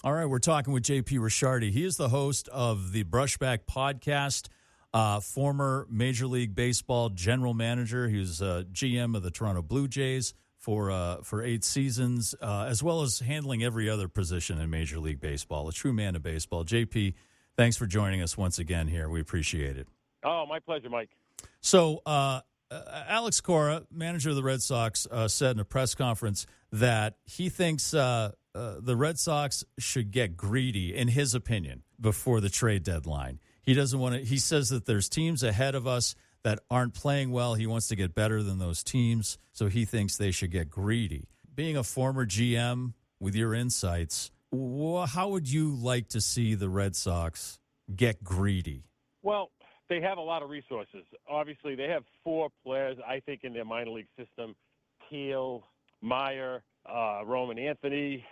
All right, we're talking with JP Ricciardi. He is the host of the Brushback Podcast, former Major League Baseball general manager. He was GM of the Toronto Blue Jays for 8 seasons, as well as handling every other position in Major League Baseball. A true man of baseball. JP, thanks for joining us once again here. We appreciate it. Oh, my pleasure, Mike. So, Alex Cora, manager of the Red Sox, said in a press conference that he thinks the Red Sox should get greedy, in his opinion, before the trade deadline. He doesn't want to. He says that there's teams ahead of us that aren't playing well. He wants to get better than those teams, so he thinks they should get greedy. Being a former GM, with your insights, how would you like to see the Red Sox get greedy? Well, they have a lot of resources. Obviously, they have 4 players, I think, in their minor league system: Teal, Meyer, Roman Anthony,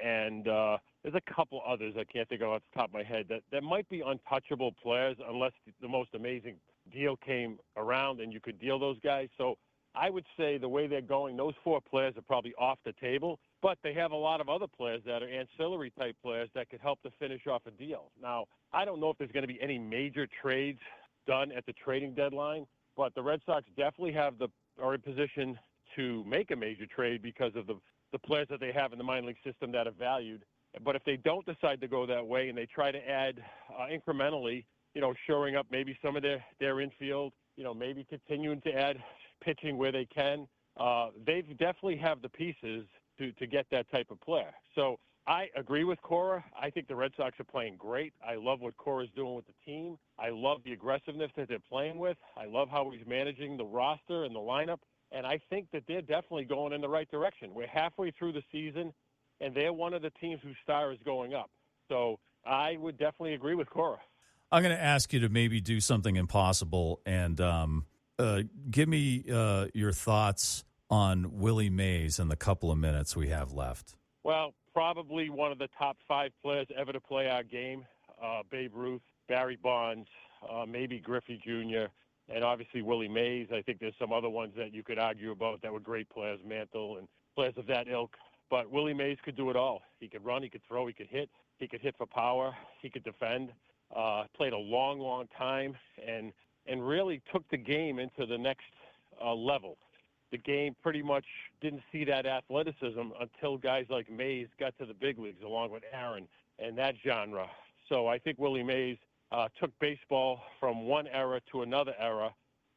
and there's a couple others I can't think of off the top of my head that might be untouchable players unless the most amazing deal came around and you could deal those guys. So I would say the way they're going, those 4 players are probably off the table, but they have a lot of other players that are ancillary type players that could help to finish off a deal. Now, I don't know if there's going to be any major trades done at the trading deadline, but the Red Sox definitely are in position to make a major trade because of the players that they have in the minor league system that are valued. But if they don't decide to go that way and they try to add incrementally, shoring up maybe some of their infield, maybe continuing to add pitching where they can, they definitely have the pieces to get that type of player. So I agree with Cora. I think the Red Sox are playing great. I love what Cora's doing with the team. I love the aggressiveness that they're playing with. I love how he's managing the roster and the lineup. And I think that they're definitely going in the right direction. We're halfway through the season, and they're one of the teams whose star is going up. So I would definitely agree with Cora. I'm going to ask you to maybe do something impossible and give me your thoughts on Willie Mays in the couple of minutes we have left. Well, probably one of the top 5 players ever to play our game. Babe Ruth, Barry Bonds, maybe Griffey Jr., and obviously Willie Mays. I think there's some other ones that you could argue about that were great players, Mantle and players of that ilk. But Willie Mays could do it all. He could run, he could throw, he could hit. He could hit for power. He could defend. Played a long, long time and really took the game into the next level. The game pretty much didn't see that athleticism until guys like Mays got to the big leagues along with Aaron and that genre. So I think Willie Mays took baseball from one era to another era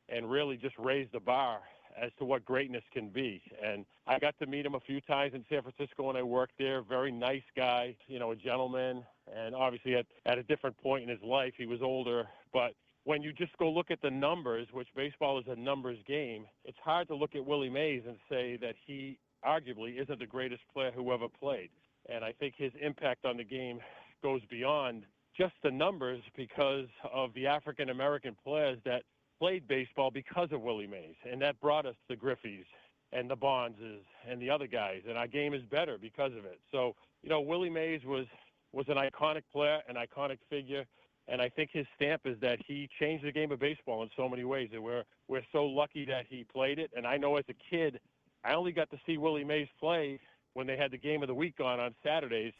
and really just raised the bar as to what greatness can be. And I got to meet him a few times in San Francisco when I worked there. Very nice guy, a gentleman. And obviously at a different point in his life, he was older. But when you just go look at the numbers, which baseball is a numbers game, it's hard to look at Willie Mays and say that he arguably isn't the greatest player who ever played. And I think his impact on the game goes beyond just the numbers because of the African-American players that played baseball because of Willie Mays. And that brought us the Griffeys and the Bondses and the other guys. And our game is better because of it. So, Willie Mays was an iconic player, an iconic figure. And I think his stamp is that he changed the game of baseball in so many ways. And we're so lucky that he played it. And I know as a kid, I only got to see Willie Mays play when they had the game of the week on Saturdays.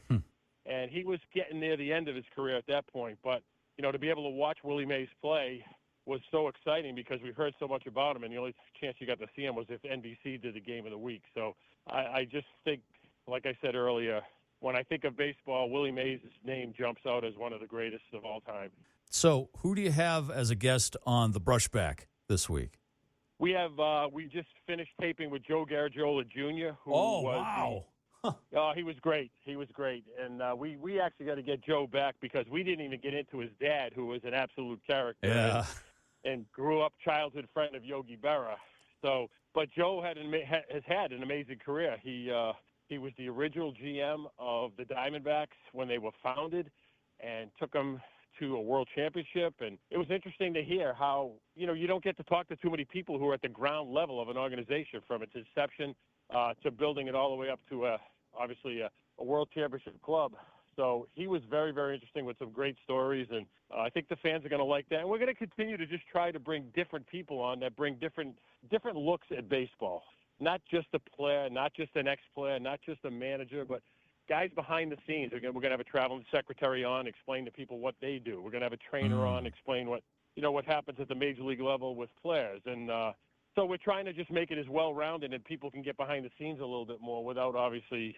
And he was getting near the end of his career at that point. But, to be able to watch Willie Mays play was so exciting because we heard so much about him. And the only chance you got to see him was if NBC did the game of the week. So I just think, like I said earlier, when I think of baseball, Willie Mays' name jumps out as one of the greatest of all time. So who do you have as a guest on the Brushback this week? We have we just finished taping with Joe Garagiola Jr., who wow. He was great. He was great. And we actually got to get Joe back because we didn't even get into his dad, who was an absolute character. Yeah. And grew up childhood friend of Yogi Berra. So, but Joe has had an amazing career. He was the original GM of the Diamondbacks when they were founded and took them to a world championship. And it was interesting to hear how, you don't get to talk to too many people who are at the ground level of an organization from its inception to building it all the way up to obviously a world championship club. So he was very, very interesting with some great stories, and I think the fans are going to like that. And we're going to continue to just try to bring different people on that bring different looks at baseball. Not just a player, not just an ex-player, not just a manager, but guys behind the scenes. We're going to have a traveling secretary on, explain to people what they do. We're going to have a trainer on, explain what happens at the major league level with players. And so we're trying to just make it as well-rounded and people can get behind the scenes a little bit more without obviously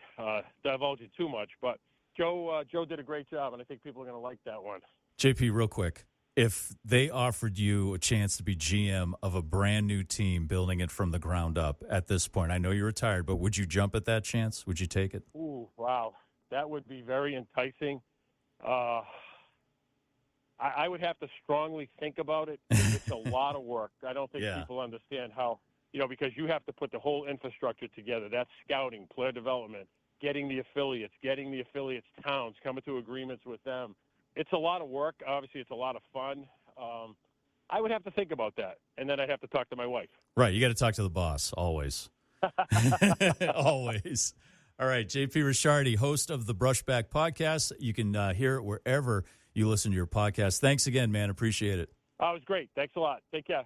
divulging too much. But Joe did a great job, and I think people are going to like that one. JP, real quick. If they offered you a chance to be GM of a brand new team, building it from the ground up at this point, I know you're retired, but would you jump at that chance? Would you take it? Ooh, wow. That would be very enticing. I would have to strongly think about it. It's a lot of work. I don't think people understand how, because you have to put the whole infrastructure together. That's scouting, player development, getting the affiliates towns, coming to agreements with them. It's a lot of work. Obviously, it's a lot of fun. I would have to think about that, and then I'd have to talk to my wife. Right. You got to talk to the boss, always. Always. All right. JP Ricciardi, host of the Brushback Podcast. You can hear it wherever you listen to your podcast. Thanks again, man. Appreciate it. Oh, it was great. Thanks a lot. Take care.